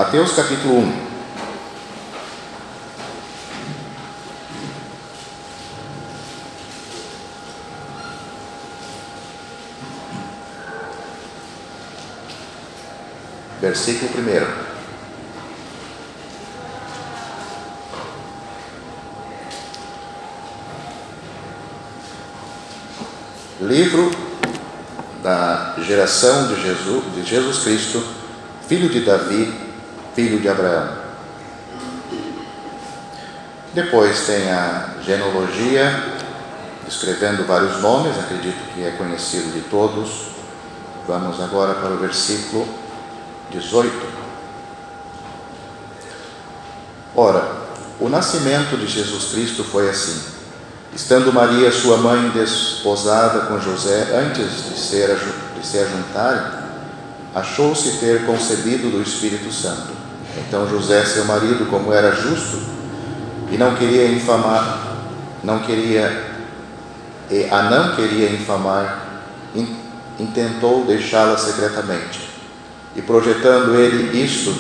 Mateus capítulo 1. Versículo 1. Livro da geração de Jesus Cristo, filho de Davi, filho de Abraão. Depois tem a genealogia, descrevendo vários nomes, acredito que é conhecido de todos. Vamos agora para o versículo 18. Ora, o nascimento de Jesus Cristo foi assim: estando Maria, sua mãe, desposada com José, antes de se ajuntarem, achou-se ter concebido do Espírito Santo. Então José, seu marido, como era justo e não queria infamar, intentou deixá-la secretamente. E projetando ele isto,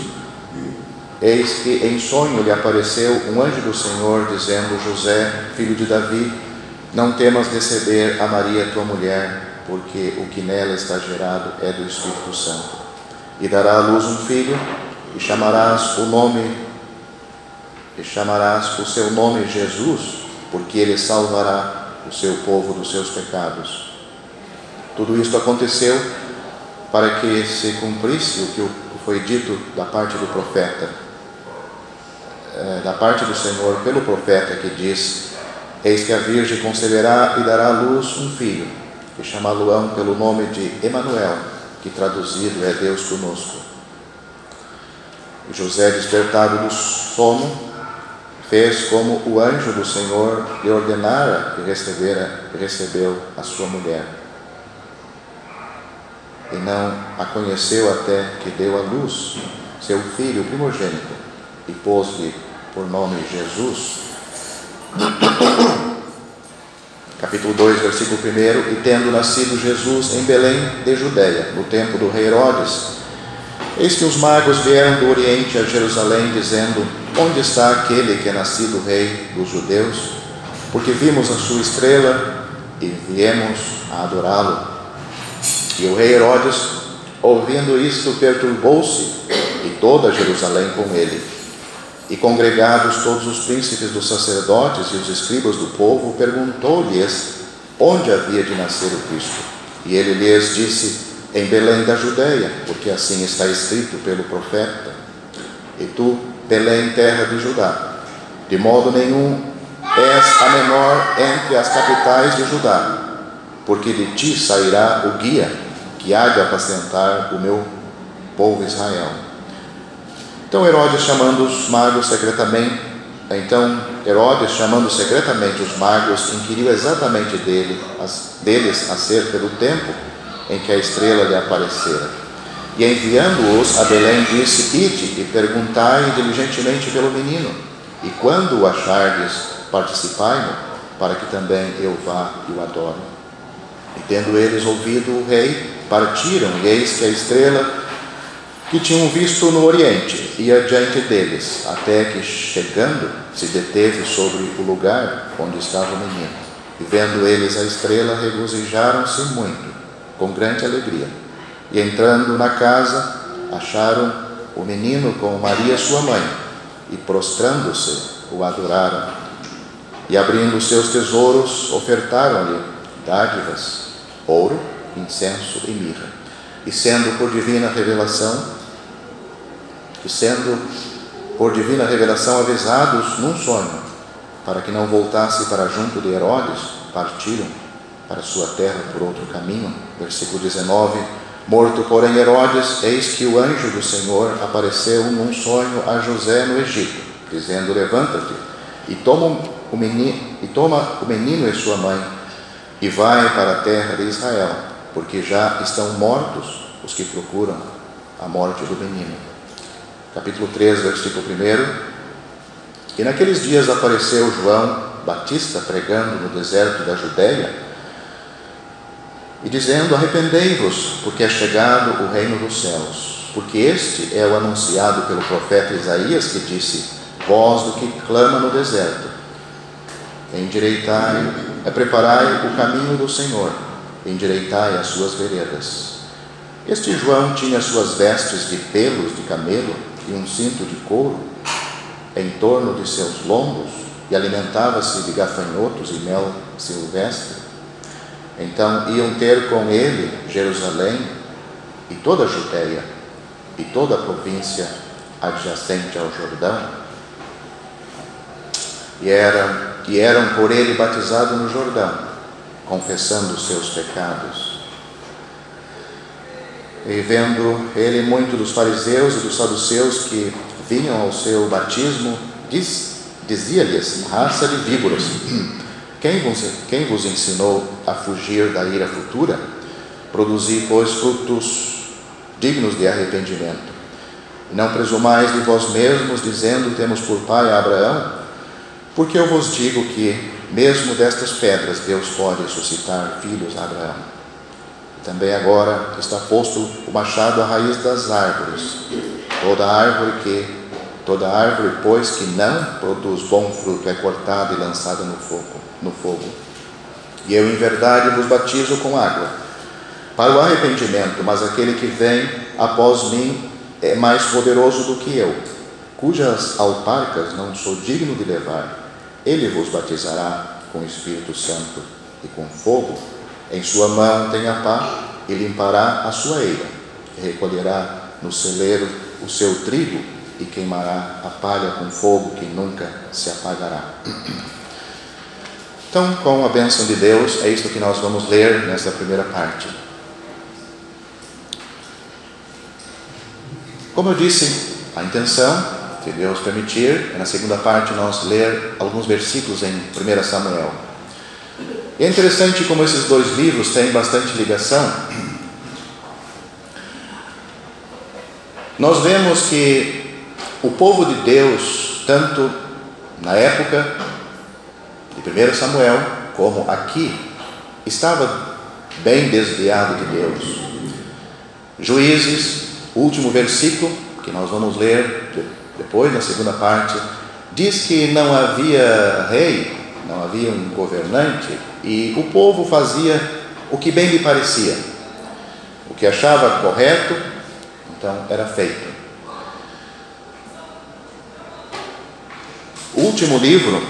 eis que em sonho lhe apareceu um anjo do Senhor, dizendo: José, filho de Davi, não temas receber a Maria tua mulher, porque o que nela está gerado é do Espírito Santo. E dará à luz um filho, e chamarás o seu nome Jesus, porque ele salvará o seu povo dos seus pecados. Tudo isto aconteceu para que se cumprisse o que foi dito da parte do profeta, da parte do Senhor pelo profeta, que diz: eis que a Virgem conceberá e dará à luz um filho, e chamá-lo-ão pelo nome de Emanuel, que traduzido é Deus conosco. E José, despertado do sono, fez como o anjo do Senhor lhe ordenara, e recebeu a sua mulher. E não a conheceu até que deu à luz seu filho primogênito, e pôs-lhe por nome Jesus. Capítulo 2, versículo 1. E tendo nascido Jesus em Belém de Judeia, no tempo do rei Herodes, eis que os magos vieram do Oriente a Jerusalém, dizendo: onde está aquele que é nascido rei dos judeus? Porque vimos a sua estrela e viemos a adorá-lo. E o rei Herodes, ouvindo isto, perturbou-se, e toda Jerusalém com ele. E congregados todos os príncipes dos sacerdotes e os escribas do povo, perguntou-lhes onde havia de nascer o Cristo. E ele lhes disse: em Belém da Judeia, porque assim está escrito pelo profeta: e tu, Belém, terra de Judá, de modo nenhum és a menor entre as capitais de Judá, porque de ti sairá o guia que há de apacentar o meu povo Israel. Então Herodes, chamando secretamente os magos, inquiriu exatamente deles acerca do tempo em que a estrela lhe aparecera. E enviando-os a Belém, disse: ide e perguntai diligentemente pelo menino, e quando o achardes, participai-mo, para que também eu vá e o adore. E tendo eles ouvido o rei, partiram, e eis que a estrela que tinham visto no Oriente ia diante deles, até que, chegando, se deteve sobre o lugar onde estava o menino. E vendo eles a estrela, regozijaram-se muito, com grande alegria. E entrando na casa, acharam o menino com Maria sua mãe, e prostrando-se, o adoraram. E abrindo os seus tesouros, ofertaram-lhe dádivas, ouro, incenso e mirra. E sendo por divina revelação avisados num sonho, para que não voltasse para junto de Herodes, partiram para sua terra por outro caminho. Versículo 19. Morto, porém, Herodes, eis que o anjo do Senhor apareceu num sonho a José no Egito, dizendo: levanta-te e toma o menino e sua mãe, e vai para a terra de Israel, porque já estão mortos os que procuram a morte do menino. Capítulo 3, versículo 1. E naqueles dias apareceu João Batista pregando no deserto da Judeia e dizendo: arrependei-vos, porque é chegado o reino dos céus. Porque este é o anunciado pelo profeta Isaías, que disse: voz do que clama no deserto, preparai o caminho do Senhor, endireitai as suas veredas. Este João tinha suas vestes de pelos de camelo e um cinto de couro em torno de seus lombos, e alimentava-se de gafanhotos e mel silvestre. Então iam ter com ele Jerusalém e toda a Judeia e toda a província adjacente ao Jordão, e eram por ele batizados no Jordão, confessando os seus pecados. E vendo ele muito dos fariseus e dos saduceus que vinham ao seu batismo, dizia-lhes: raça de víboras, quem vos ensinou a fugir da ira futura? Produzi, pois, frutos dignos de arrependimento. E não presumais de vós mesmos, dizendo: temos por pai Abraão, porque eu vos digo que, mesmo destas pedras, Deus pode suscitar filhos a Abraão. Também agora está posto o machado à raiz das árvores. Toda árvore, pois, que não produz bom fruto, é cortada e lançada no fogo. E eu, em verdade, vos batizo com água para o arrependimento, mas aquele que vem após mim é mais poderoso do que eu, cujas alparcas não sou digno de levar. Ele vos batizará com o Espírito Santo e com fogo. Em sua mão tem a pá, e limpará a sua eira, e recolherá no celeiro o seu trigo, e queimará a palha com fogo que nunca se apagará. Então, com a bênção de Deus, é isto que nós vamos ler nesta primeira parte. Como eu disse, a intenção, se Deus permitir, é na segunda parte nós ler alguns versículos em 1 Samuel. E é interessante como esses dois livros têm bastante ligação. Nós vemos que o povo de Deus, tanto na época de 1 Samuel, como aqui, estava bem desviado de Deus. Juízes, o último versículo, que nós vamos ler depois, na segunda parte, diz que não havia rei, não havia um governante, e o povo fazia o que bem lhe parecia. O que achava correto, então era feito. O último livro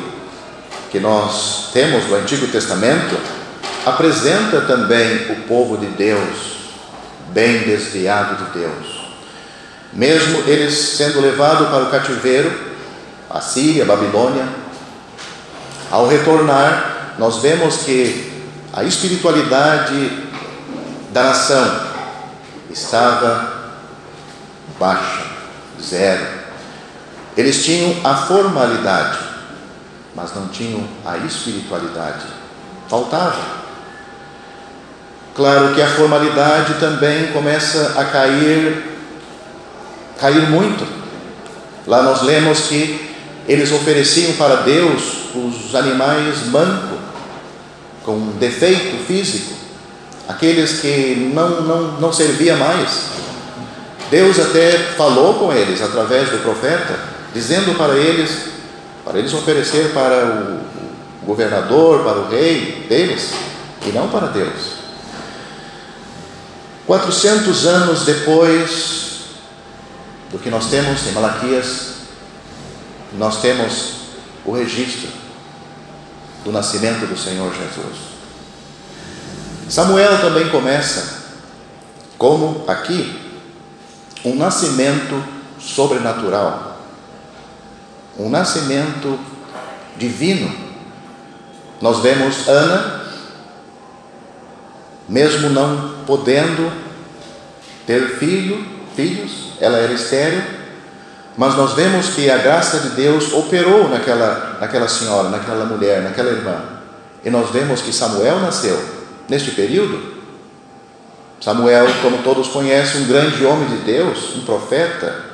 que nós temos do Antigo Testamento apresenta também o povo de Deus bem desviado de Deus. Mesmo eles sendo levados para o cativeiro, a Síria, a Babilônia, ao retornar, nós vemos que a espiritualidade da nação estava baixa, zero. Eles tinham a formalidade, mas não tinham a espiritualidade. Faltava. Claro que a formalidade também começa a cair muito. Lá nós lemos que eles ofereciam para Deus os animais mancos, com defeito físico, aqueles que não serviam mais. Deus até falou com eles através do profeta, dizendo para eles oferecer para o governador, para o rei deles, e não para Deus. 400 anos depois do que nós temos em Malaquias, nós temos o registro do nascimento do Senhor Jesus. Samuel também começa, como aqui, um nascimento sobrenatural, um nascimento divino. Nós vemos Ana, mesmo não podendo ter filhos, ela era estéril, mas nós vemos que a graça de Deus operou naquela senhora, naquela mulher, naquela irmã. E nós vemos que Samuel nasceu neste período. Samuel, como todos conhecem, um grande homem de Deus, um profeta,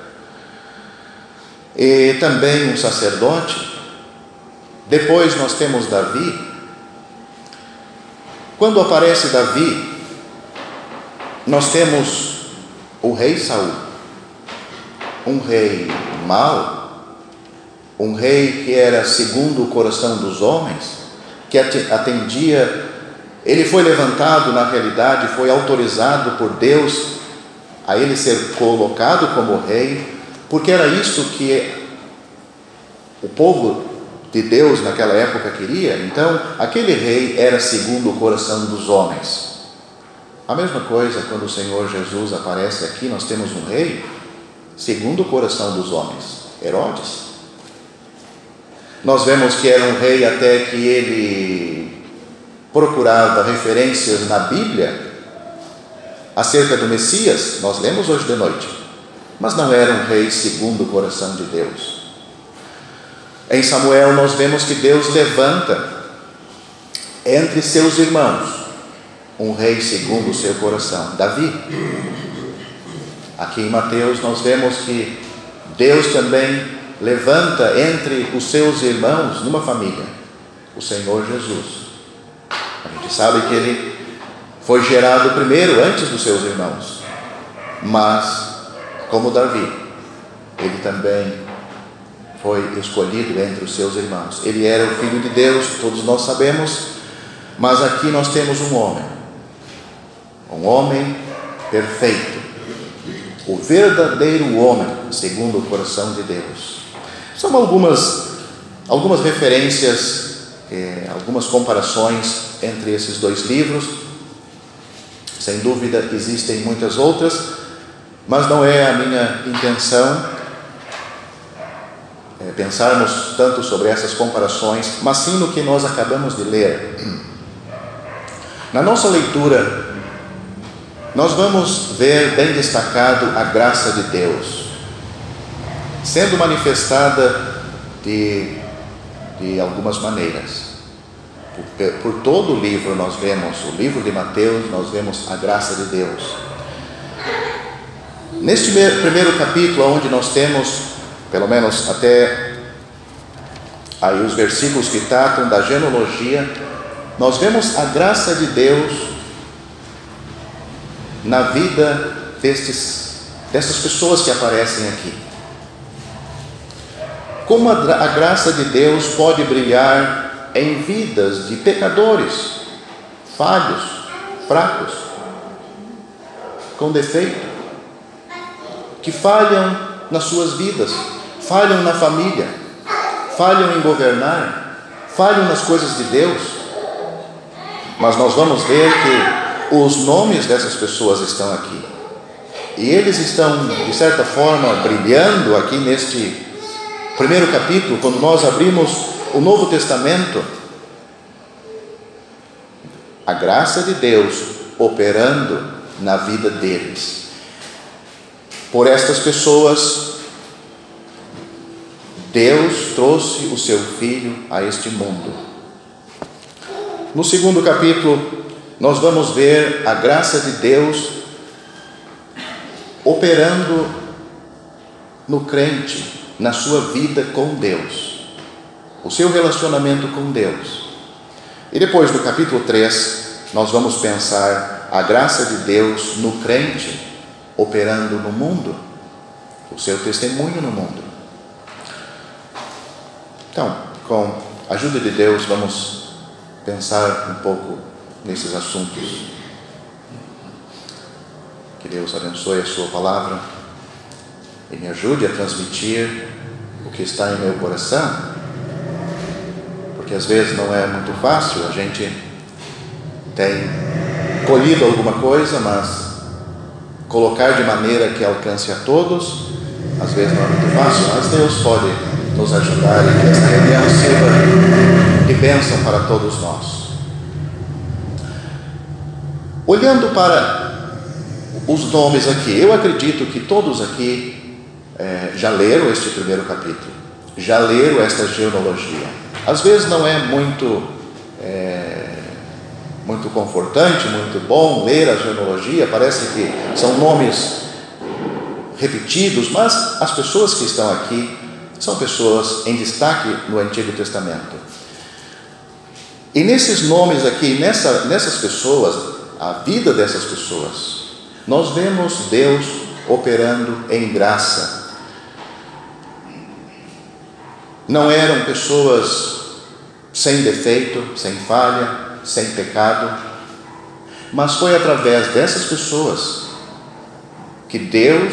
e também um sacerdote. Depois nós temos Davi. Quando aparece Davi, nós temos o rei Saul, um rei mau, um rei que era segundo o coração dos homens, que atendia, ele foi levantado, na realidade, foi autorizado por Deus a ele ser colocado como rei, porque era isso que o povo de Deus naquela época queria. Então, aquele rei era segundo o coração dos homens. A mesma coisa quando o Senhor Jesus aparece aqui, nós temos um rei segundo o coração dos homens, Herodes. Nós vemos que era um rei até que ele procurava referências na Bíblia acerca do Messias, nós lemos hoje de noite, mas não era um rei segundo o coração de Deus. Em Samuel nós vemos que Deus levanta entre seus irmãos um rei segundo o seu coração, Davi. Aqui em Mateus nós vemos que Deus também levanta entre os seus irmãos, numa família, o Senhor Jesus. A gente sabe que ele foi gerado primeiro, antes dos seus irmãos, mas como Davi, ele também foi escolhido entre os seus irmãos. Ele era o Filho de Deus, todos nós sabemos, mas aqui nós temos um homem perfeito, o verdadeiro homem, segundo o coração de Deus. São algumas referências, algumas comparações entre esses dois livros. Sem dúvida existem muitas outras, mas não é a minha intenção pensarmos tanto sobre essas comparações, mas sim no que nós acabamos de ler. Na nossa leitura, nós vamos ver bem destacado a graça de Deus, sendo manifestada de algumas maneiras. Por todo o livro nós vemos, o livro de Mateus, nós vemos a graça de Deus. Neste primeiro capítulo, onde nós temos, pelo menos até aí os versículos que tratam da genealogia, nós vemos a graça de Deus na vida dessas pessoas que aparecem aqui. Como a graça de Deus pode brilhar em vidas de pecadores, falhos, fracos, com defeito, que falham nas suas vidas, falham na família, falham em governar, falham nas coisas de Deus. Mas nós vamos ver que os nomes dessas pessoas estão aqui, e eles estão, de certa forma, brilhando aqui neste primeiro capítulo. Quando nós abrimos o Novo Testamento, a graça de Deus operando na vida deles. Por estas pessoas, Deus trouxe o seu Filho a este mundo. No segundo capítulo, nós vamos ver a graça de Deus operando no crente, na sua vida com Deus, o seu relacionamento com Deus. E depois, no capítulo 3, nós vamos pensar a graça de Deus no crente operando no mundo, o seu testemunho no mundo. Então, com a ajuda de Deus, vamos pensar um pouco nesses assuntos. Que Deus abençoe a sua palavra e me ajude a transmitir o que está em meu coração, porque às vezes não é muito fácil. A gente tem colhido alguma coisa, mas colocar de maneira que alcance a todos, às vezes não é muito fácil, mas Deus pode nos ajudar e que esta reunião sirva de bênção para todos nós. Olhando para os nomes aqui, eu acredito que todos aqui já leram este primeiro capítulo, já leram esta genealogia. Às vezes não é muito confortante, muito bom ler a genealogia, parece que são nomes repetidos, mas as pessoas que estão aqui são pessoas em destaque no Antigo Testamento. E nesses nomes aqui, nessas pessoas, a vida dessas pessoas, nós vemos Deus operando em graça. Não eram pessoas sem defeito, sem falha, sem pecado, mas foi através dessas pessoas que Deus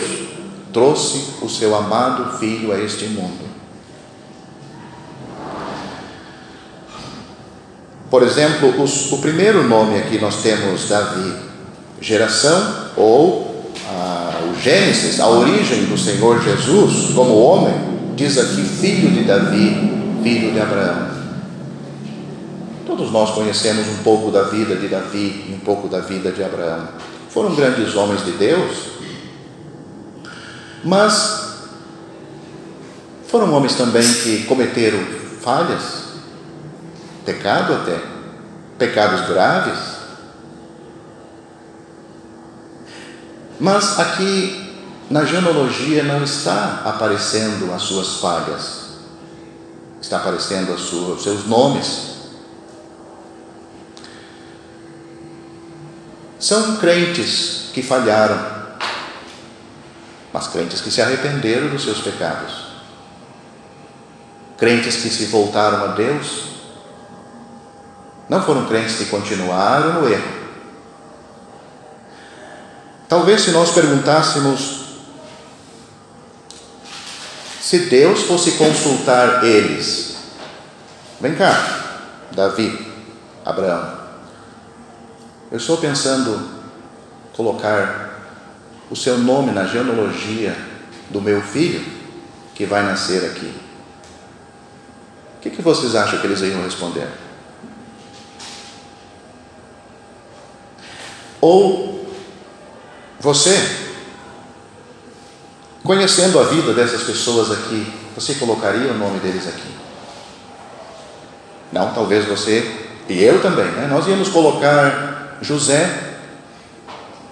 trouxe o seu amado Filho a este mundo. Por exemplo, o primeiro nome aqui nós temos Davi, geração ou o Gênesis, a origem do Senhor Jesus como homem, diz aqui filho de Davi, filho de Abraão. Todos nós conhecemos um pouco da vida de Davi e um pouco da vida de Abraão. Foram grandes homens de Deus, mas foram homens também que cometeram falhas, pecado até, pecados graves. Mas aqui na genealogia não está aparecendo as suas falhas, está aparecendo os seus nomes. São crentes que falharam, mas crentes que se arrependeram dos seus pecados, crentes que se voltaram a Deus. Não foram crentes que continuaram no erro. Talvez se nós perguntássemos, se Deus fosse consultar eles, vem cá, Davi, Abraão, eu estou pensando colocar o seu nome na genealogia do meu filho que vai nascer aqui. O que vocês acham que eles iam responder? Ou você, conhecendo a vida dessas pessoas aqui, você colocaria o nome deles aqui? Não, talvez você e eu também, né? Nós íamos colocar José.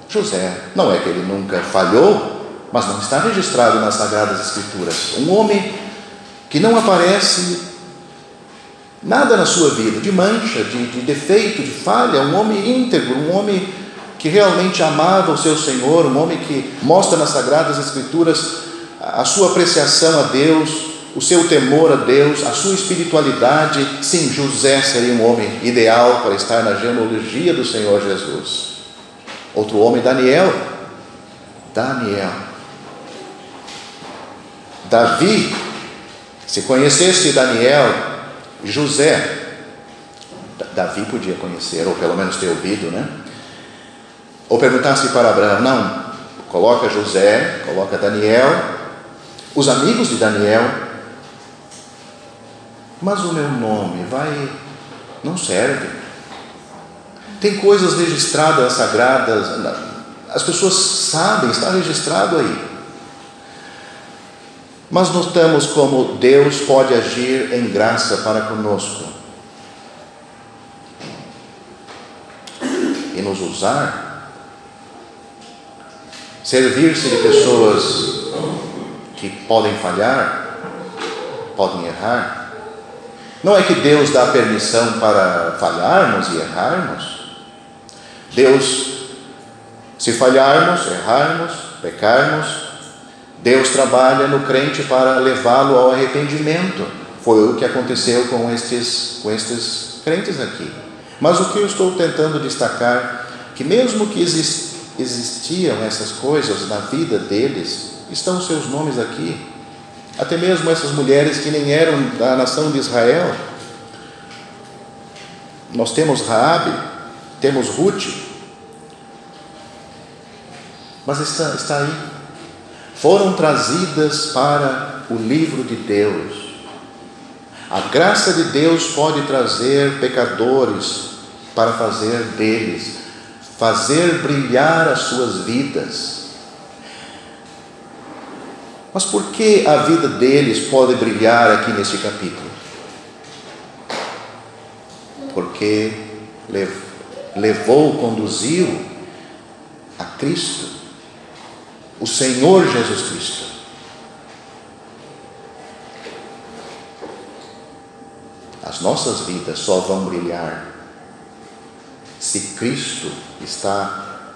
José, não é que ele nunca falhou, mas não está registrado nas Sagradas Escrituras. Um homem que não aparece nada na sua vida, de mancha, de defeito, de falha, um homem íntegro, um homem que realmente amava o seu Senhor, um homem que mostra nas Sagradas Escrituras a sua apreciação a Deus, o seu temor a Deus, a sua espiritualidade. Sim, José seria um homem ideal para estar na genealogia do Senhor Jesus. Outro homem, Daniel. Davi, se conhecesse Daniel, José, Davi podia conhecer, ou pelo menos ter ouvido, né? Ou perguntasse para Abraão, não, coloca José, coloca Daniel, os amigos de Daniel, mas o meu nome não serve. Tem coisas registradas, sagradas, as pessoas sabem, está registrado aí. Mas notamos como Deus pode agir em graça para conosco e nos usar, servir-se de pessoas que podem falhar, podem errar. Não é que Deus dá permissão para falharmos e errarmos. Deus, se falharmos, errarmos, pecarmos, Deus trabalha no crente para levá-lo ao arrependimento. Foi o que aconteceu com estes crentes aqui. Mas o que eu estou tentando destacar, que mesmo que existiam essas coisas na vida deles, estão seus nomes aqui. Até mesmo essas mulheres que nem eram da nação de Israel. Nós temos Raabe, temos Ruth, mas está aí. Foram trazidas para o livro de Deus. A graça de Deus pode trazer pecadores para fazer brilhar as suas vidas. Mas por que a vida deles pode brilhar aqui nesse capítulo? Porque conduziu a Cristo, o Senhor Jesus Cristo. As nossas vidas só vão brilhar se Cristo está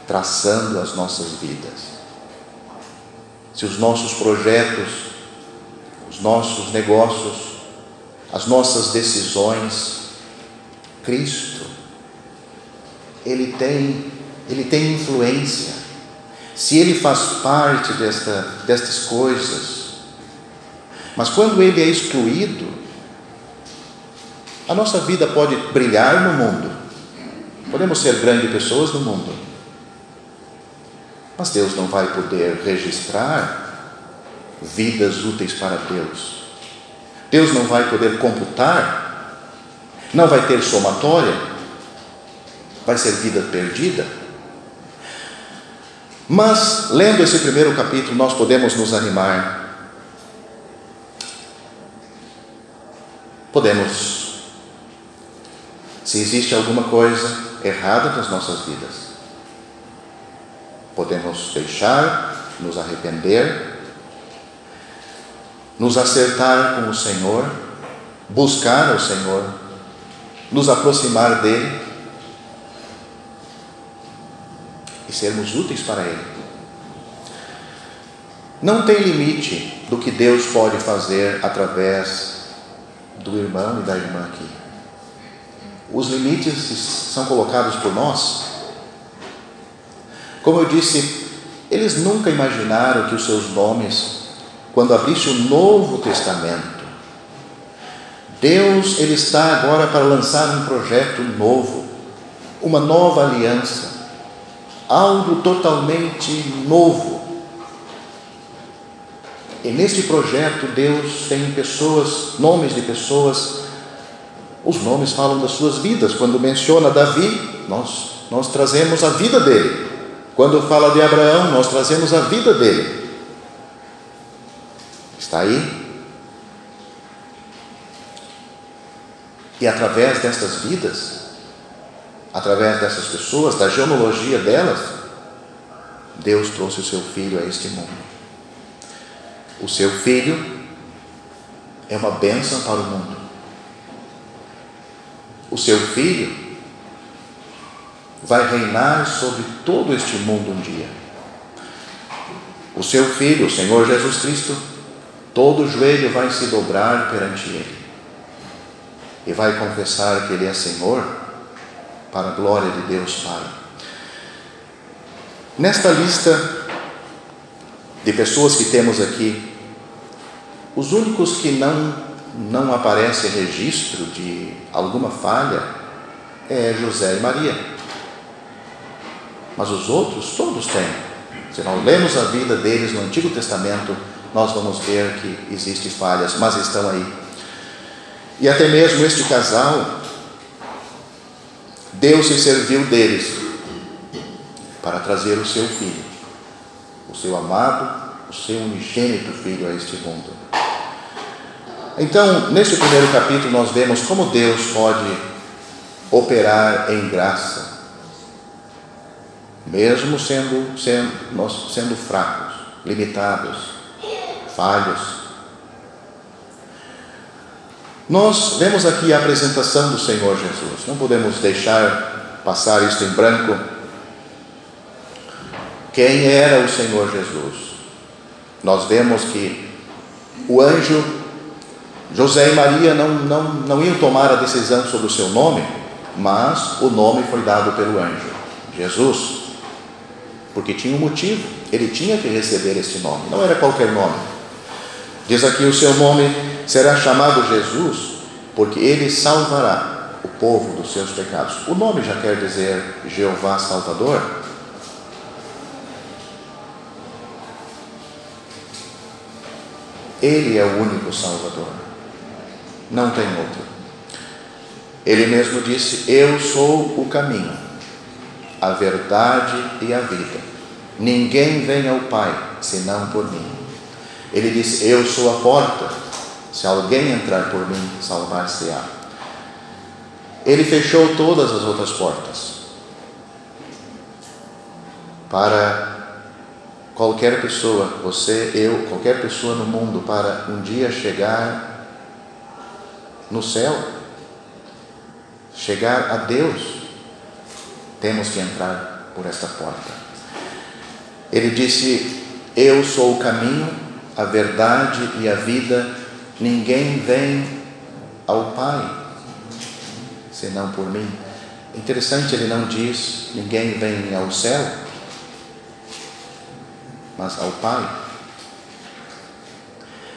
traçando as nossas vidas. Se os nossos projetos, os nossos negócios, as nossas decisões, Cristo, Ele tem influência. Se Ele faz parte destas coisas, mas quando Ele é excluído, a nossa vida pode brilhar no mundo, podemos ser grandes pessoas no mundo, mas Deus não vai poder registrar vidas úteis para Deus. Deus não vai poder computar, não vai ter somatória, vai ser vida perdida. Mas, lendo esse primeiro capítulo, nós podemos nos animar. Podemos, se existe alguma coisa errada nas nossas vidas, podemos deixar, nos arrepender, nos acertar com o Senhor, buscar o Senhor, nos aproximar dEle e sermos úteis para Ele. Não tem limite do que Deus pode fazer através do irmão e da irmã aqui. Os limites são colocados por nós. Como eu disse, eles nunca imaginaram que os seus nomes, quando abrisse o Novo Testamento, Deus, Ele está agora para lançar um projeto novo, uma nova aliança, algo totalmente novo. E neste projeto Deus tem pessoas, nomes de pessoas, os nomes falam das suas vidas. Quando menciona Davi, nós trazemos a vida dele. Quando fala de Abraão, nós trazemos a vida dele. Está aí. E através destas vidas, através dessas pessoas, da genealogia delas, Deus trouxe o seu Filho a este mundo. O seu Filho é uma bênção para o mundo. O seu Filho vai reinar sobre todo este mundo um dia. O seu Filho, o Senhor Jesus Cristo, todo joelho vai se dobrar perante Ele e vai confessar que Ele é Senhor, para a glória de Deus Pai. Nesta lista de pessoas que temos aqui, os únicos que não aparece registro de alguma falha é José e Maria. Mas os outros, todos têm. Se nós lemos a vida deles no Antigo Testamento, nós vamos ver que existem falhas, mas estão aí. E até mesmo este casal, Deus se serviu deles para trazer o seu Filho, o seu amado, o seu unigênito Filho a este mundo. Então, neste primeiro capítulo, nós vemos como Deus pode operar em graça, mesmo nós sendo fracos, limitados, falhos. Nós vemos aqui a apresentação do Senhor Jesus. Não podemos deixar passar isto em branco. Quem era o Senhor Jesus? Nós vemos que o anjo, José e Maria não iam tomar a decisão sobre o seu nome, mas o nome foi dado pelo anjo, Jesus, porque tinha um motivo. Ele tinha que receber este nome, não era qualquer nome. Diz aqui: o seu nome será chamado Jesus, porque ele salvará o povo dos seus pecados. O nome já quer dizer Jeová Salvador. Ele é o único Salvador, não tem outro. Ele mesmo disse: eu sou o caminho, a verdade e a vida. Ninguém vem ao Pai senão por mim. Ele disse: eu sou a porta, se alguém entrar por mim, salvar-se-á. Ele fechou todas as outras portas para qualquer pessoa, você, eu, qualquer pessoa no mundo, para um dia chegar no céu, chegar a Deus, temos que entrar por esta porta. Ele disse: eu sou o caminho, a verdade e a vida. Ninguém vem ao Pai senão por mim. Interessante, ele não diz ninguém vem ao céu, mas ao Pai.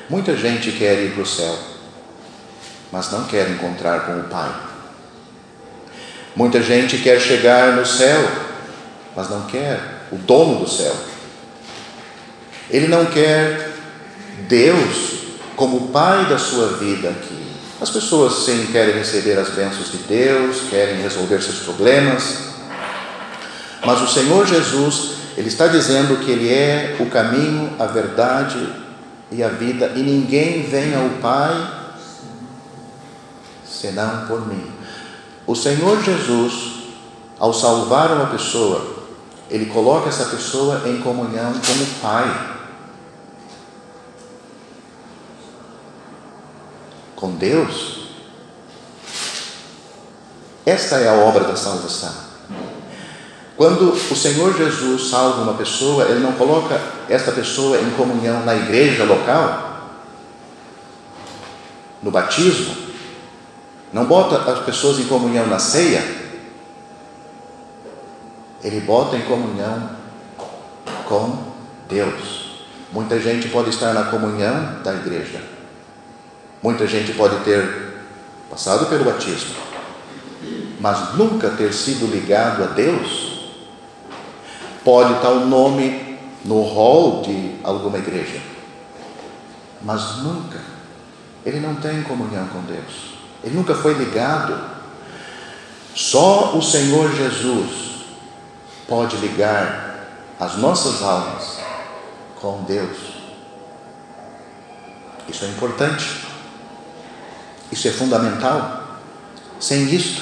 Muita gente quer ir para o céu, mas não quer encontrar com o Pai. Muita gente quer chegar no céu, mas não quer o dono do céu. Ele não quer Deus como Pai da sua vida aqui. As pessoas sim querem receber as bênçãos de Deus, querem resolver seus problemas, mas o Senhor Jesus, Ele está dizendo que Ele é o caminho, a verdade e a vida, e ninguém vem ao Pai senão por mim. O Senhor Jesus, ao salvar uma pessoa, Ele coloca essa pessoa em comunhão com o Pai, com Deus. Esta é a obra da salvação. Quando o Senhor Jesus salva uma pessoa, Ele não coloca esta pessoa em comunhão na igreja local, no batismo, não bota as pessoas em comunhão na ceia. Ele bota em comunhão com Deus. Muita gente pode estar na comunhão da igreja, muita gente pode ter passado pelo batismo, mas nunca ter sido ligado a Deus. Pode estar o nome no hall de alguma igreja, mas nunca, ele não tem comunhão com Deus, ele nunca foi ligado. Só o Senhor Jesus pode ligar as nossas almas com Deus. Isso é importante, isso é fundamental. Sem isto,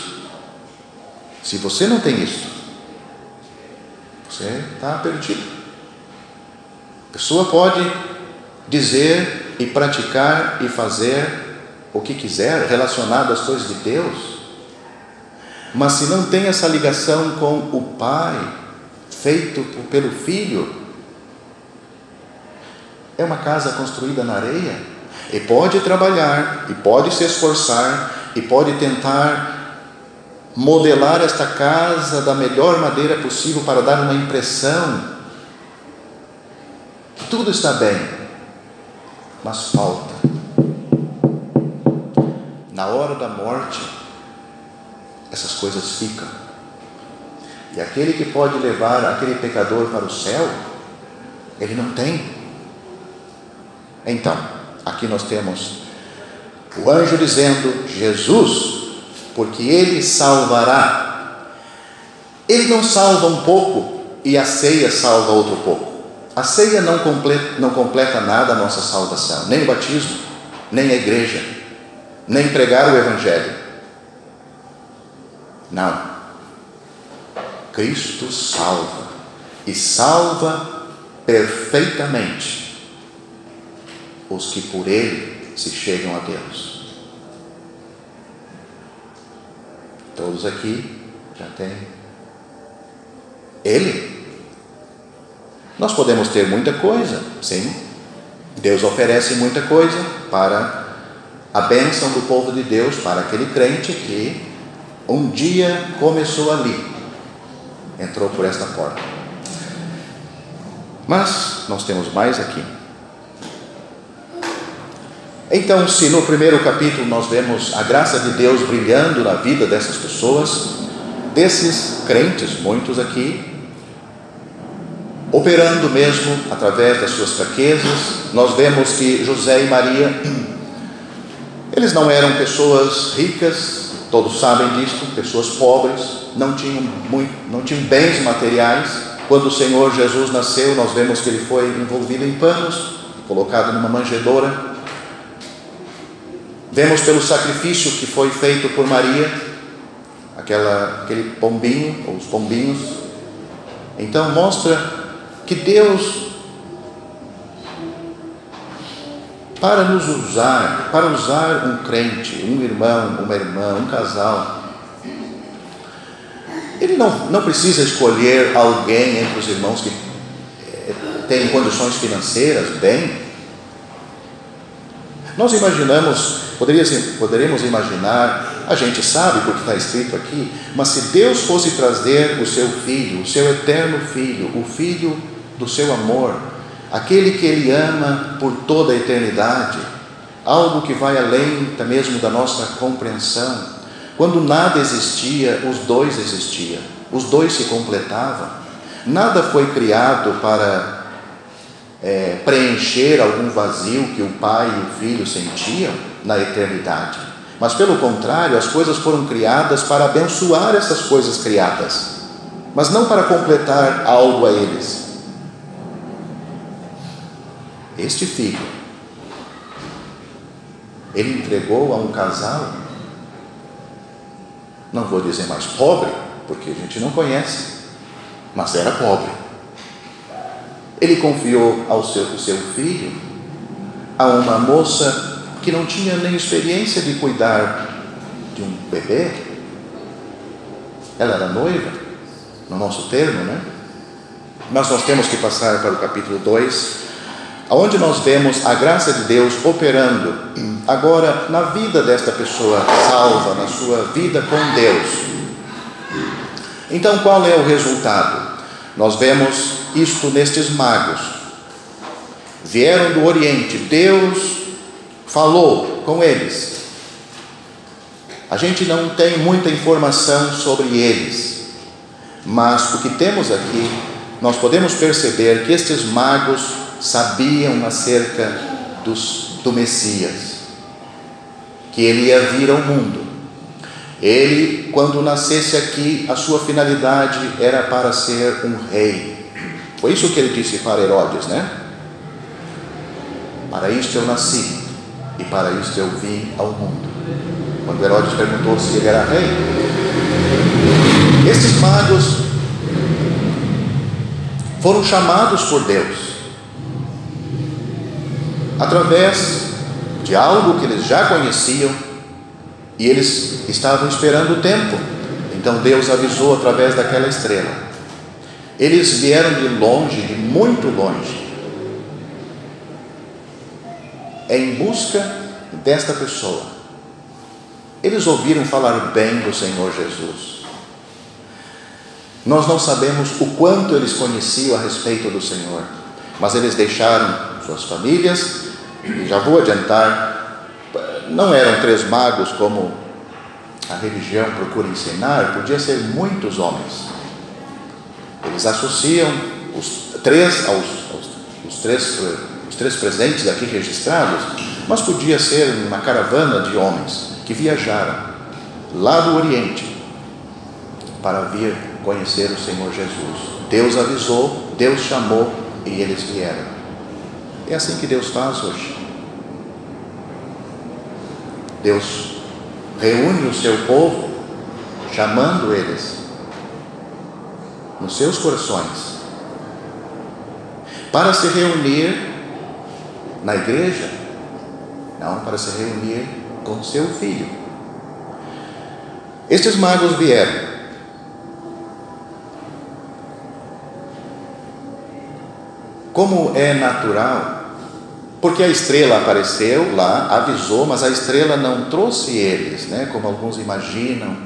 se você não tem isto, você está perdido. A pessoa pode dizer e praticar e fazer o que quiser relacionado às coisas de Deus, mas se não tem essa ligação com o Pai, feito pelo Filho, é uma casa construída na areia. E pode trabalhar, e pode se esforçar, e pode tentar modelar esta casa da melhor maneira possível para dar uma impressão que tudo está bem, mas falta. Na hora da morte, essas coisas ficam. E aquele que pode levar aquele pecador para o céu, ele não tem. Então, aqui nós temos o anjo dizendo: Jesus, porque Ele salvará. Ele não salva um pouco e a ceia salva outro pouco. A ceia não completa nada a nossa salvação, nem o batismo, nem a igreja, nem pregar o Evangelho. Não. Cristo salva, e salva perfeitamente os que por Ele se chegam a Deus. Todos aqui já têm Ele. Nós podemos ter muita coisa, sim. Deus oferece muita coisa para a bênção do povo de Deus, para aquele crente que um dia começou ali, entrou por esta porta. Mas nós temos mais aqui. Então, se no primeiro capítulo nós vemos a graça de Deus brilhando na vida dessas pessoas, desses crentes, muitos aqui, operando mesmo através das suas fraquezas, nós vemos que José e Maria, eles não eram pessoas ricas, todos sabem disso, pessoas pobres, não tinham bens materiais. Quando o Senhor Jesus nasceu, nós vemos que ele foi envolvido em panos, colocado numa manjedoura. Vemos pelo sacrifício que foi feito por Maria, aquele pombinho, ou os pombinhos. Então mostra que Deus, para usar um crente, um irmão, uma irmã, um casal, Ele não precisa escolher alguém entre os irmãos que tem condições financeiras, bem. Nós imaginamos, poderíamos imaginar, a gente sabe porque está escrito aqui, mas se Deus fosse trazer o seu Filho, o seu eterno Filho, o Filho do seu amor, aquele que Ele ama por toda a eternidade, algo que vai além até mesmo da nossa compreensão. Quando nada existia, os dois existiam, os dois se completavam. Nada foi criado para preencher algum vazio que o Pai e o Filho sentiam na eternidade, mas pelo contrário, as coisas foram criadas para abençoar essas coisas criadas, mas não para completar algo a eles. Este Filho, Ele entregou a um casal, não vou dizer mais pobre, porque a gente não conhece, mas era pobre. Ele confiou o seu filho a uma moça que não tinha nem experiência de cuidar de um bebê. Ela era noiva, no nosso termo, né? Mas nós temos que passar para o capítulo 2, onde nós vemos a graça de Deus operando agora na vida desta pessoa salva, na sua vida com Deus. Então, qual é o resultado? Nós vemos isto nestes magos. Vieram do Oriente, Deus falou com eles. A gente não tem muita informação sobre eles, mas o que temos aqui, nós podemos perceber que estes magos sabiam acerca do Messias, que ele ia vir ao mundo. Ele, quando nascesse aqui, a sua finalidade era para ser um rei. Foi isso que ele disse para Herodes, né? Para isto eu nasci e para isto eu vim ao mundo. Quando Herodes perguntou se ele era rei, esses magos foram chamados por Deus através de algo que eles já conheciam, e eles estavam esperando o tempo. Então Deus avisou através daquela estrela. Eles vieram de longe, de muito longe, em busca desta pessoa. Eles ouviram falar bem do Senhor Jesus. Nós não sabemos o quanto eles conheciam a respeito do Senhor, mas eles deixaram suas famílias, e já vou adiantar, não eram 3 magos como a religião procura ensinar, podia ser muitos homens. Eles associam os três presentes aqui registrados, mas podia ser uma caravana de homens que viajaram lá do Oriente para vir conhecer o Senhor Jesus. Deus avisou, Deus chamou e eles vieram. É assim que Deus faz hoje. Deus reúne o seu povo, chamando eles nos seus corações para se reunir na igreja, não, para se reunir com seu Filho. Estes magos vieram. Como é natural, porque a estrela apareceu lá, avisou, mas a estrela não trouxe eles, né? Como alguns imaginam,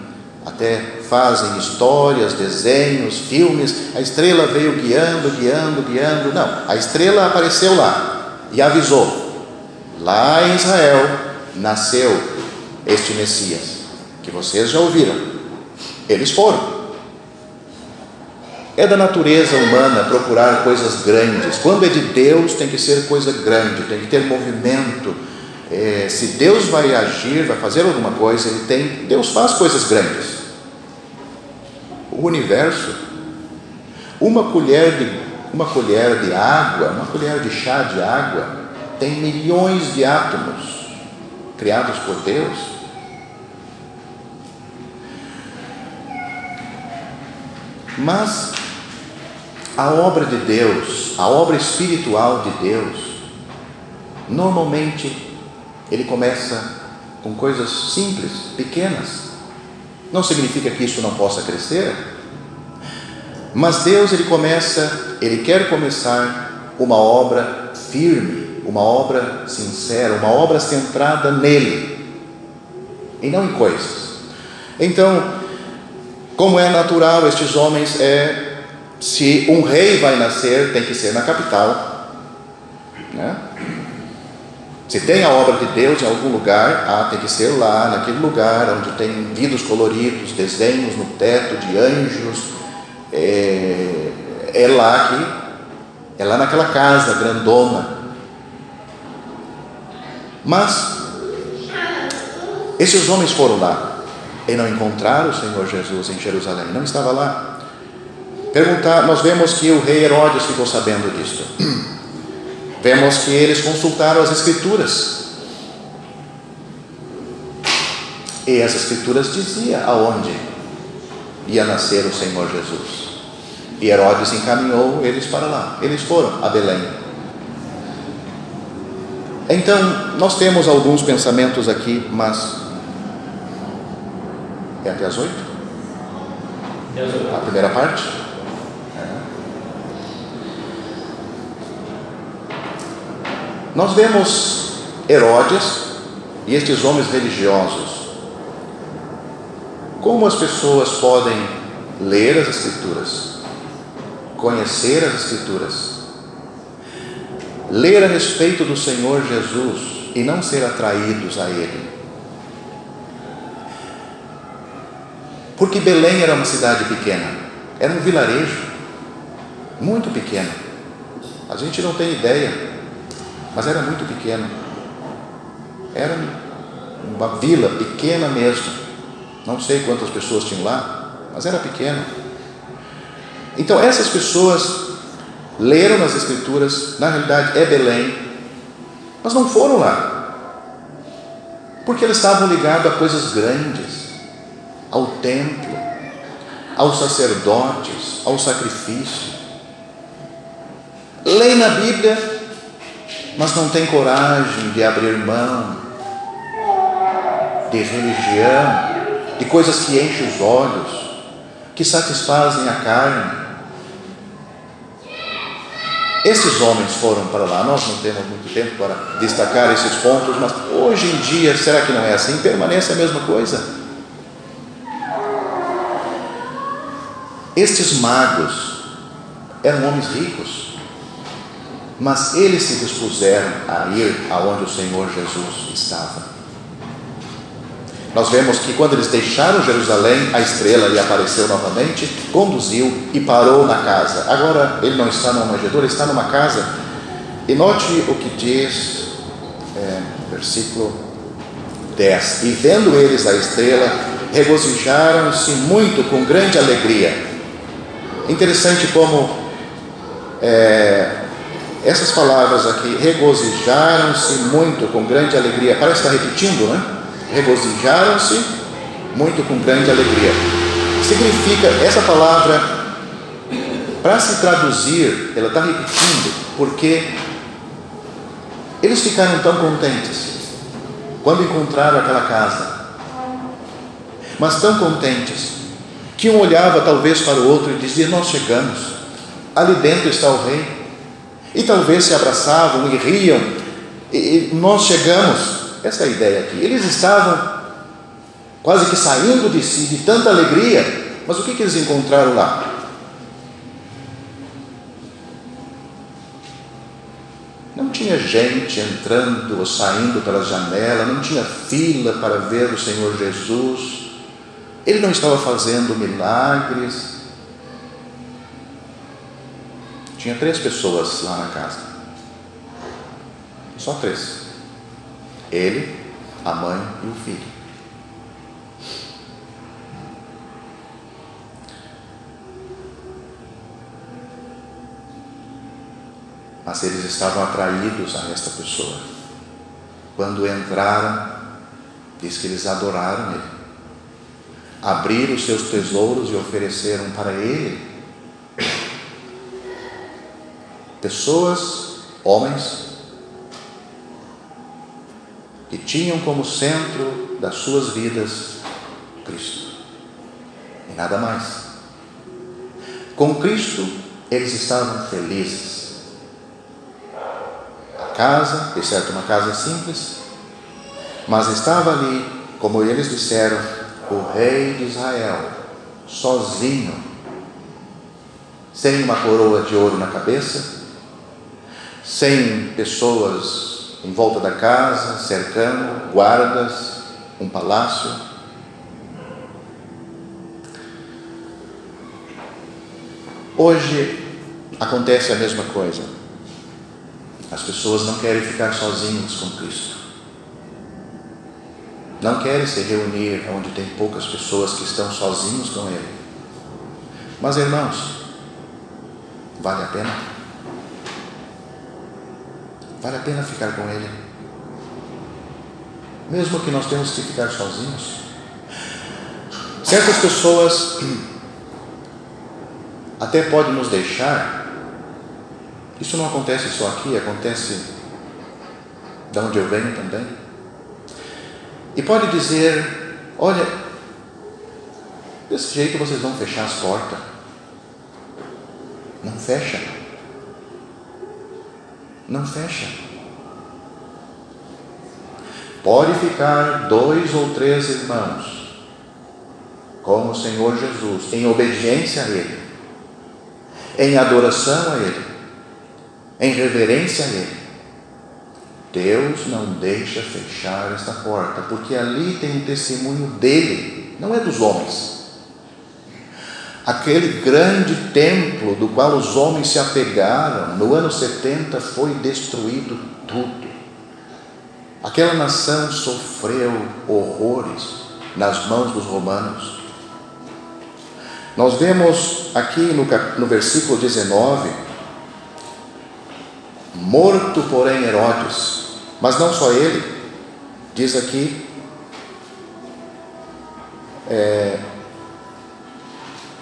até fazem histórias, desenhos, filmes. A estrela veio guiando. Não, a estrela apareceu lá e avisou: lá em Israel nasceu este Messias, que vocês já ouviram. Eles foram. É da natureza humana procurar coisas grandes. Quando é de Deus, tem que ser coisa grande, tem que ter movimento. Se Deus vai agir, vai fazer alguma coisa, Deus faz coisas grandes. O universo, uma colher de água, uma colher de chá de água, tem milhões de átomos criados por Deus. Mas a obra de Deus, a obra espiritual de Deus, normalmente ele começa com coisas simples, pequenas. Não significa que isso não possa crescer, Mas Deus, Ele quer começar uma obra firme, uma obra sincera, uma obra centrada nele, e não em coisas. Então, como é natural, estes homens, se um rei vai nascer, tem que ser na capital, né? Se tem a obra de Deus em algum lugar, tem que ser lá, naquele lugar onde tem vidros coloridos, desenhos no teto de anjos. É lá naquela casa grandona. Mas esses homens foram lá e não encontraram o Senhor Jesus em Jerusalém, não estava lá. Nós vemos que o rei Herodes ficou sabendo disto. Vemos que eles consultaram as Escrituras, e as Escrituras diziam aonde ia nascer o Senhor Jesus, e Herodes encaminhou eles para lá. Eles foram a Belém. Então, nós temos alguns pensamentos aqui, mas é até as 8? A primeira parte? Nós vemos Herodes e estes homens religiosos. Como as pessoas podem ler as Escrituras, conhecer as Escrituras, ler a respeito do Senhor Jesus e não ser atraídos a Ele? Porque Belém era uma cidade pequena, era um vilarejo muito pequeno. A gente não tem ideia, mas era muito pequeno. Era uma vila pequena mesmo. Não sei quantas pessoas tinham lá, mas era pequeno. Então essas pessoas leram nas Escrituras, na realidade é Belém, mas não foram lá, porque eles estavam ligados a coisas grandes, ao templo, aos sacerdotes, ao sacrifício. Leem na Bíblia, mas não tem coragem de abrir mão de religião, de coisas que enchem os olhos, que satisfazem a carne. Esses homens foram para lá. Nós não temos muito tempo para destacar esses pontos, mas hoje em dia, será que não é assim? Permanece a mesma coisa. Estes magos eram homens ricos, mas eles se dispuseram a ir aonde o Senhor Jesus estava. Nós vemos que quando eles deixaram Jerusalém, a estrela lhe apareceu novamente, conduziu e parou na casa. Agora ele não está numa manjedoura, ele está numa casa. E note o que diz, versículo 10: e vendo eles a estrela, regozijaram-se muito com grande alegria. Interessante como essas palavras aqui, regozijaram-se muito com grande alegria, parece estar repetindo, né? Regozijaram-se muito com grande alegria. Significa, essa palavra, para se traduzir, ela está repetindo, porque eles ficaram tão contentes quando encontraram aquela casa, mas tão contentes, que um olhava talvez para o outro e dizia: nós chegamos, ali dentro está o rei. E talvez se abraçavam e riam, e nós chegamos. Essa é a ideia aqui. Eles estavam quase que saindo de si, de tanta alegria. Mas o que eles encontraram lá? Não tinha gente entrando ou saindo pela janela, não tinha fila para ver o Senhor Jesus. Ele não estava fazendo milagres. Tinha 3 pessoas lá na casa, só 3. Ele, a mãe e o filho. Mas eles estavam atraídos a esta pessoa. Quando entraram, diz que eles adoraram ele, abriram os seus tesouros e ofereceram para ele. Pessoas, homens, que tinham como centro das suas vidas Cristo, e nada mais. Com Cristo, eles estavam felizes. A casa, de certo, uma casa simples, mas estava ali, como eles disseram, o rei de Israel, sozinho, sem uma coroa de ouro na cabeça, sem pessoas em volta da casa, cercando, guardas, um palácio. Hoje acontece a mesma coisa. As pessoas não querem ficar sozinhas com Cristo. Não querem se reunir onde tem poucas pessoas que estão sozinhos com Ele. Mas, irmãos, vale a pena? Vale a pena ficar com Ele? Mesmo que nós temos que ficar sozinhos? Certas pessoas até podem nos deixar. Isso não acontece só aqui, acontece de onde eu venho também. E pode dizer: olha, desse jeito vocês vão fechar as portas. Não fecha. Não fecha. Pode ficar 2 ou 3 irmãos com o Senhor Jesus, em obediência a Ele, em adoração a Ele, em reverência a Ele. Deus não deixa fechar esta porta, porque ali tem um testemunho dele, não é dos homens. Aquele grande templo do qual os homens se apegaram, no ano 70 foi destruído tudo. Aquela nação sofreu horrores nas mãos dos romanos. Nós vemos aqui no versículo 19, morto porém Herodes, mas não só ele, diz aqui,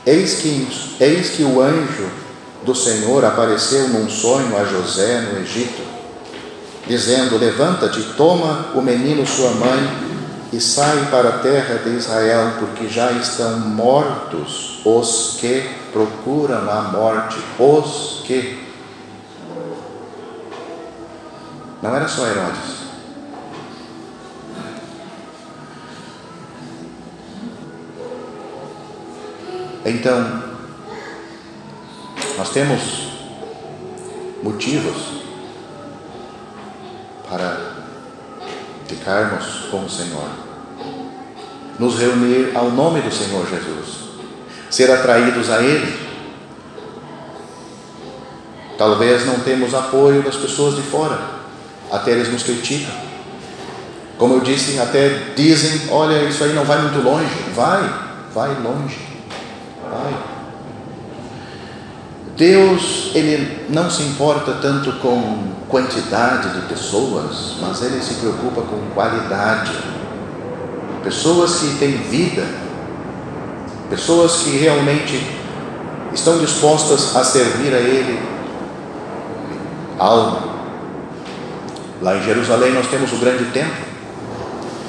eis que o anjo do Senhor apareceu num sonho a José no Egito, dizendo: levanta-te, toma o menino sua mãe e sai para a terra de Israel, porque já estão mortos os que procuram a morte. Os que... Não era só Herodes. Então, nós temos motivos para ficarmos com o Senhor, nos reunir ao nome do Senhor Jesus, ser atraídos a Ele. Talvez não temos apoio das pessoas de fora, até eles nos criticam. Como eu disse, até dizem: olha, isso aí não vai muito longe. Vai longe, vai. Deus, Ele não se importa tanto com quantidade de pessoas, mas Ele se preocupa com qualidade. Pessoas que têm vida, pessoas que realmente estão dispostas a servir a Ele, alma. Lá em Jerusalém nós temos o grande templo.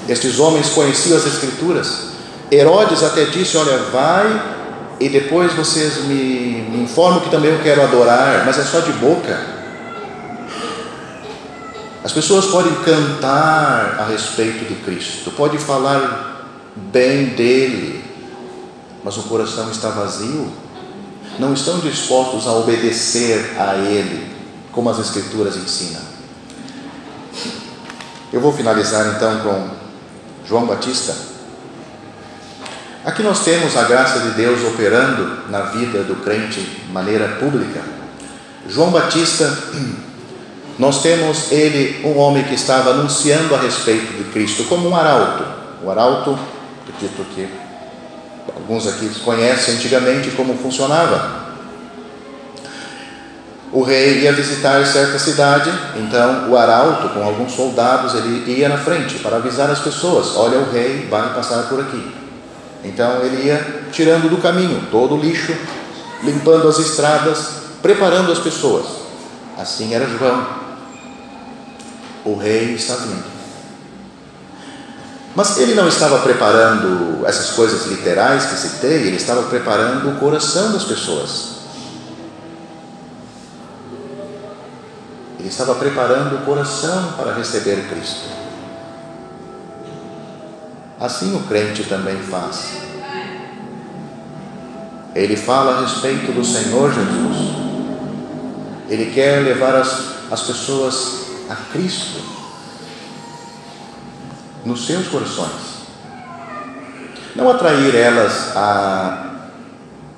Estes homens conheciam as Escrituras. Herodes até disse: olha, vai e depois vocês me informam que também eu quero adorar, mas é só de boca. As pessoas podem cantar a respeito de Cristo, podem falar bem dele, mas o coração está vazio, não estão dispostos a obedecer a Ele, como as Escrituras ensinam. Eu vou finalizar então com João Batista. Aqui nós temos a graça de Deus operando na vida do crente de maneira pública. João Batista, nós temos ele, um homem que estava anunciando a respeito de Cristo, como um arauto. O arauto, acredito que alguns aqui conhecem antigamente como funcionava. O rei ia visitar certa cidade, então o arauto, com alguns soldados, ele ia na frente para avisar as pessoas: olha, o rei vai passar por aqui. Então ele ia tirando do caminho todo o lixo, limpando as estradas, preparando as pessoas. Assim era João. O rei está vindo. Mas ele não estava preparando essas coisas literais que citei, ele estava preparando o coração das pessoas. Ele estava preparando o coração para receber Cristo. Assim o crente também faz. Ele fala a respeito do Senhor Jesus. Ele quer levar as pessoas a Cristo nos seus corações. Não atrair elas a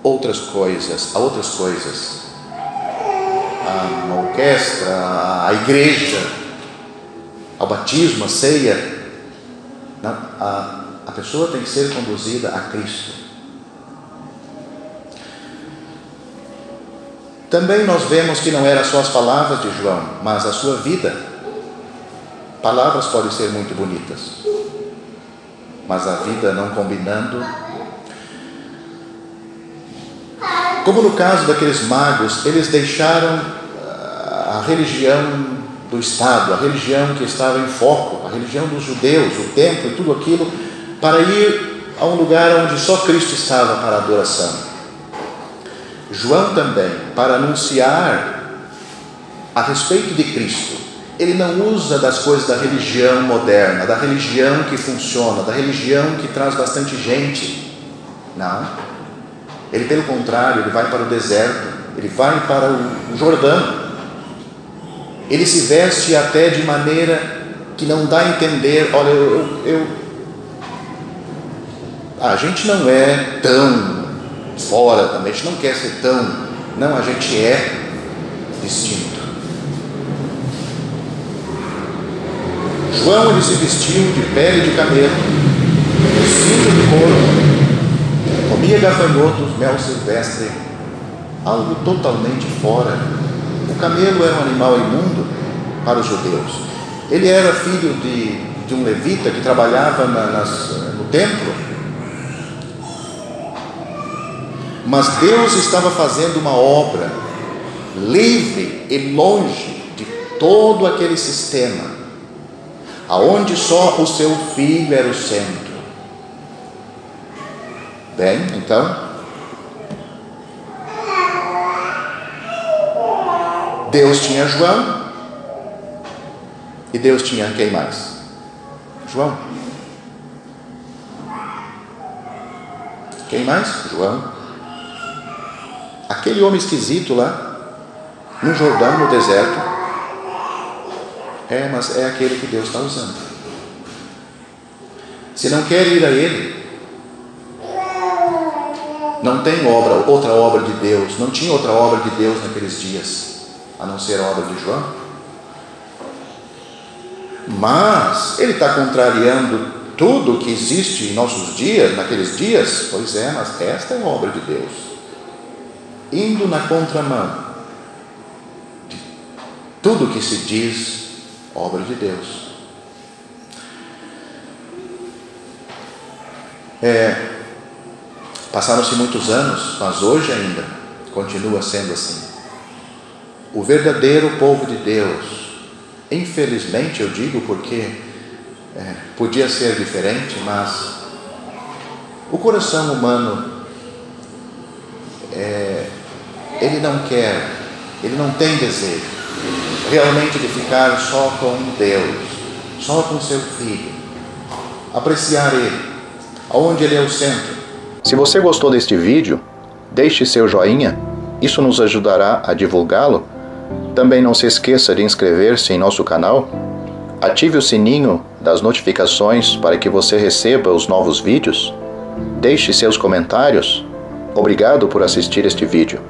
outras coisas, a orquestra, a igreja, ao batismo, à ceia. Não, a pessoa tem que ser conduzida a Cristo. Também nós vemos que não eram só as palavras de João, mas a sua vida. Palavras podem ser muito bonitas, mas a vida não combinando. Como no caso daqueles magos, eles deixaram a religião do Estado, a religião que estava em foco, a religião dos judeus, o templo e tudo aquilo, para ir a um lugar onde só Cristo estava para a adoração. João também, para anunciar a respeito de Cristo, ele não usa das coisas da religião moderna, da religião que funciona, da religião que traz bastante gente. Não. Ele, pelo contrário, ele vai para o deserto, ele vai para o Jordão. Ele se veste até de maneira que não dá a entender. Olha, a gente não é tão fora também, a gente não quer ser tão. Não, a gente é distinto. João, ele se vestiu de pele de camelo, cinto de couro, comia gafanhotos, mel silvestre, algo totalmente fora. O camelo era um animal imundo para os judeus. Ele era filho de um levita que trabalhava no templo. Mas Deus estava fazendo uma obra livre e longe de todo aquele sistema, aonde só o seu filho era o centro. Bem, então, Deus tinha João, e Deus tinha quem mais? João. Quem mais? João. Aquele homem esquisito lá, no Jordão, no deserto, mas é aquele que Deus está usando. Se não quer ir a ele, não tem outra obra de Deus, não tinha outra obra de Deus naqueles dias, a não ser a obra de João. Mas ele está contrariando tudo que existe em nossos dias, naqueles dias. Pois é, mas esta é a obra de Deus, indo na contramão de tudo que se diz obra de Deus. Passaram-se muitos anos, mas hoje ainda continua sendo assim. O verdadeiro povo de Deus, infelizmente eu digo porque podia ser diferente, mas o coração humano, ele não quer, ele não tem desejo realmente de ficar só com Deus, só com seu Filho, apreciar Ele, aonde Ele é o centro. Se você gostou deste vídeo, deixe seu joinha, isso nos ajudará a divulgá-lo. Também não se esqueça de inscrever-se em nosso canal, ative o sininho das notificações para que você receba os novos vídeos, deixe seus comentários. Obrigado por assistir este vídeo.